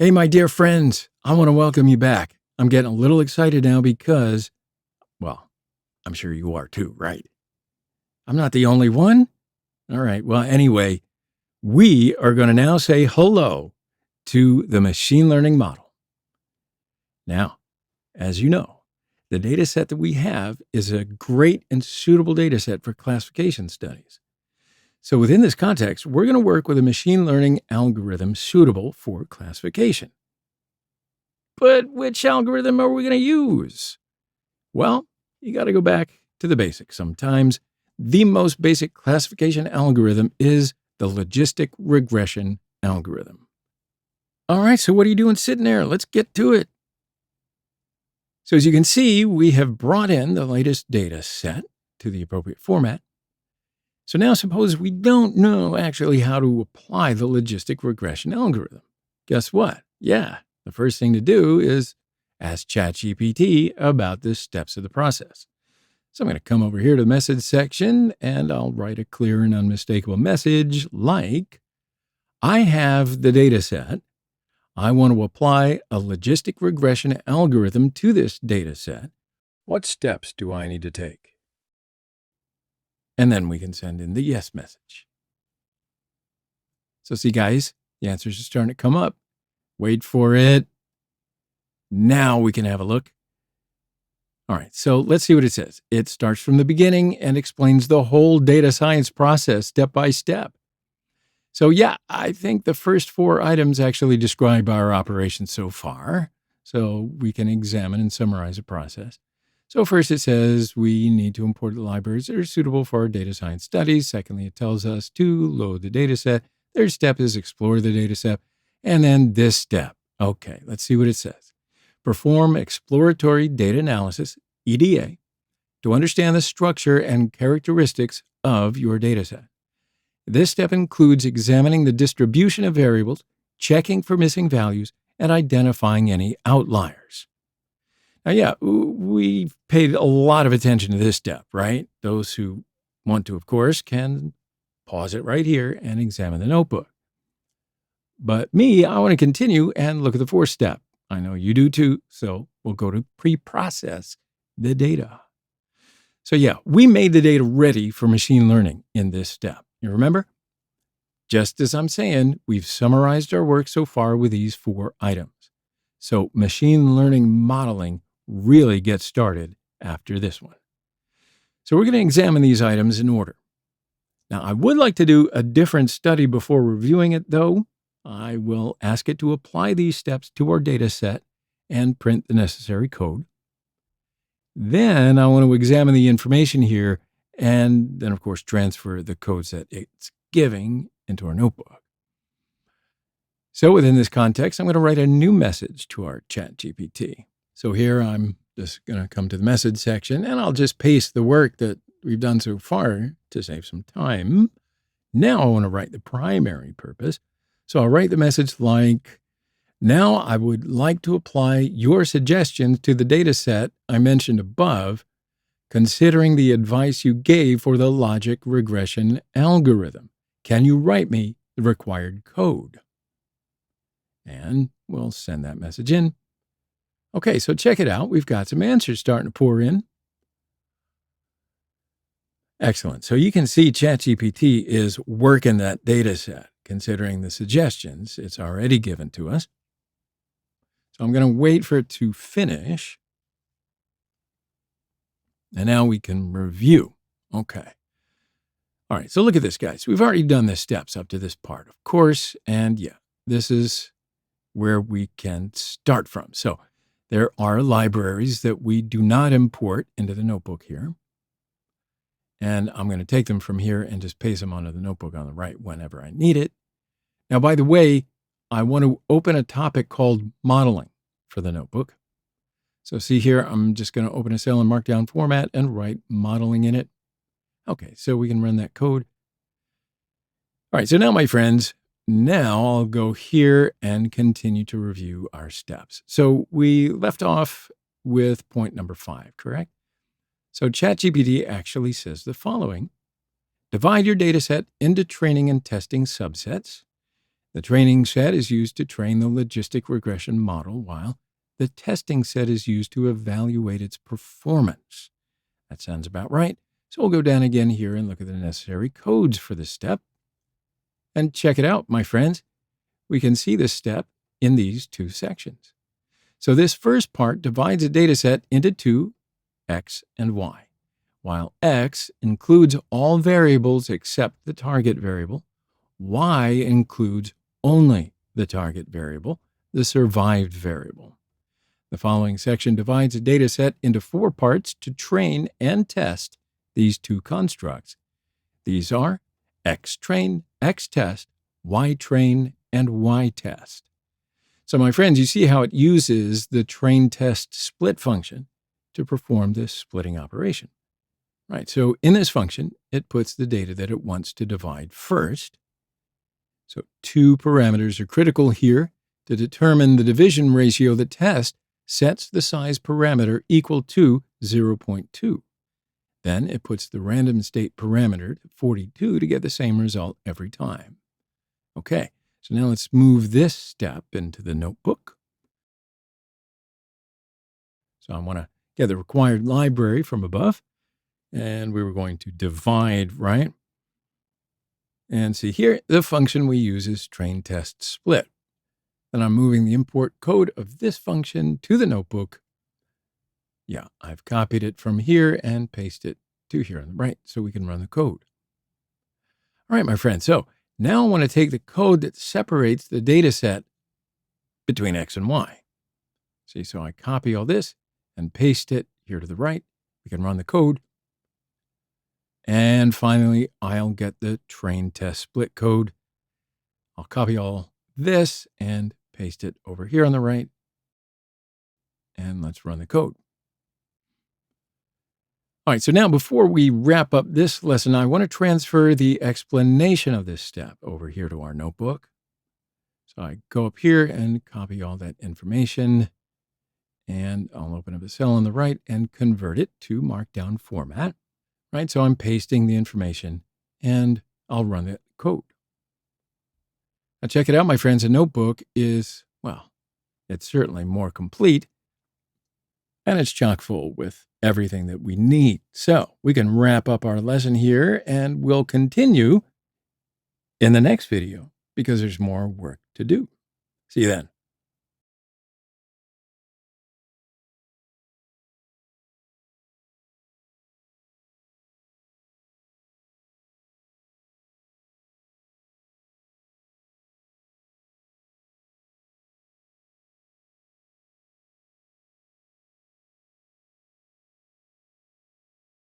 Hey, my dear friends, I want to welcome you back. I'm getting a little excited now because, well, I'm sure you are too, right? I'm not the only one. All right. Well, anyway, we are going to now say hello to the machine learning model. Now, as you know, the data set that we have is a great and suitable data set for classification studies. So within this context, we're going to work with a machine learning algorithm suitable for classification. But which algorithm are we going to use? Well, you got to go back to the basics. Sometimes the most basic classification algorithm is the logistic regression algorithm. All right, so what are you doing sitting there? Let's get to it. So as you can see, we have brought in the latest data set to the appropriate format. So now suppose we don't know actually how to apply the logistic regression algorithm. Guess what? Yeah, the first thing to do is ask ChatGPT about the steps of the process. So I'm going to come over here to the message section and I'll write a clear and unmistakable message like, I have the data set. I want to apply a logistic regression algorithm to this data set. What steps do I need to take? And then we can send in the yes message. So see, guys, the answers are starting to come up. Wait for it. Now we can have a look. All right, so let's see what it says. It starts from the beginning and explains the whole data science process step by step. So yeah, I think the first 4 items actually describe our operation so far. So we can examine and summarize the process. So first it says we need to import the libraries that are suitable for our data science studies. Secondly, it tells us to load the data set. Third step is explore the data set. And then this step. Okay, let's see what it says. Perform exploratory data analysis, EDA, to understand the structure and characteristics of your data set. This step includes examining the distribution of variables, checking for missing values, and identifying any outliers. Now, yeah, we've paid a lot of attention to this step, right? Those who want to, of course, can pause it right here and examine the notebook. But me, I want to continue and look at the 4th step. I know you do too, so we'll go to pre-process the data. So yeah, we made the data ready for machine learning in this step. You remember? Just as I'm saying, we've summarized our work so far with these 4 items. So machine learning modeling really gets started after this one. So we're going to examine these items in order. Now, I would like to do a different study before reviewing it, though. I will ask it to apply these steps to our data set and print the necessary code. Then I want to examine the information here and then, of course, transfer the codes that it's giving into our notebook. So within this context, I'm going to write a new message to our ChatGPT. So here I'm just going to come to the message section and I'll just paste the work that we've done so far to save some time. Now I want to write the primary purpose. So I'll write the message like, now I would like to apply your suggestions to the data set I mentioned above, considering the advice you gave for the logic regression algorithm. Can you write me the required code? And we'll send that message in. Okay, so check it out. We've got some answers starting to pour in. Excellent. So you can see ChatGPT is working that data set, considering the suggestions it's already given to us. So I'm going to wait for it to finish. And now we can review. Okay. All right, so look at this, guys. We've already done the steps up to this part, of course. And yeah, this is where we can start from. So there are libraries that we do not import into the notebook here. And I'm going to take them from here and just paste them onto the notebook on the right whenever I need it. Now, by the way, I want to open a topic called modeling for the notebook. So see here, I'm just going to open a cell in Markdown format and write modeling in it. Okay, so we can run that code. All right, so now, my friends, now I'll go here and continue to review our steps. So we left off with point number 5, correct? So ChatGPT actually says the following. Divide your data set into training and testing subsets. The training set is used to train the logistic regression model, while the testing set is used to evaluate its performance. That sounds about right. So we'll go down again here and look at the necessary codes for this step. And check it out, my friends. We can see this step in these two sections. So this first part divides a data set into two, X and Y. While X includes all variables except the target variable, Y includes only the target variable, the survived variable. The following section divides a data set into four parts to train and test these two constructs. These are X-train, X-test, Y-train, and Y-test. So, my friends, you see how it uses the train-test split function to perform this splitting operation. Right, so in this function, it puts the data that it wants to divide first. So two parameters are critical here to determine the division ratio. The test sets the size parameter equal to 0.2. Then it puts the random state parameter to 42 to get the same result every time. Okay, so now let's move this step into the notebook. So I want to get the required library from above, and we were going to divide, right? And see here, the function we use is train test split. Then I'm moving the import code of this function to the notebook. Yeah, I've copied it from here and pasted it to here on the right so we can run the code. All right, my friends. So now I want to take the code that separates the data set between X and Y. See, so I copy all this and paste it here to the right. We can run the code. And finally, I'll get the train test split code. I'll copy all this and paste it over here on the right. And let's run the code. All right, so now before we wrap up this lesson, I want to transfer the explanation of this step over here to our notebook. So I go up here and copy all that information. And I'll open up a cell on the right and convert it to Markdown format. Right, so I'm pasting the information and I'll run the code. Now check it out, my friends. A notebook is, well, it's certainly more complete and it's chock full with everything that we need. So we can wrap up our lesson here and we'll continue in the next video because there's more work to do. See you then.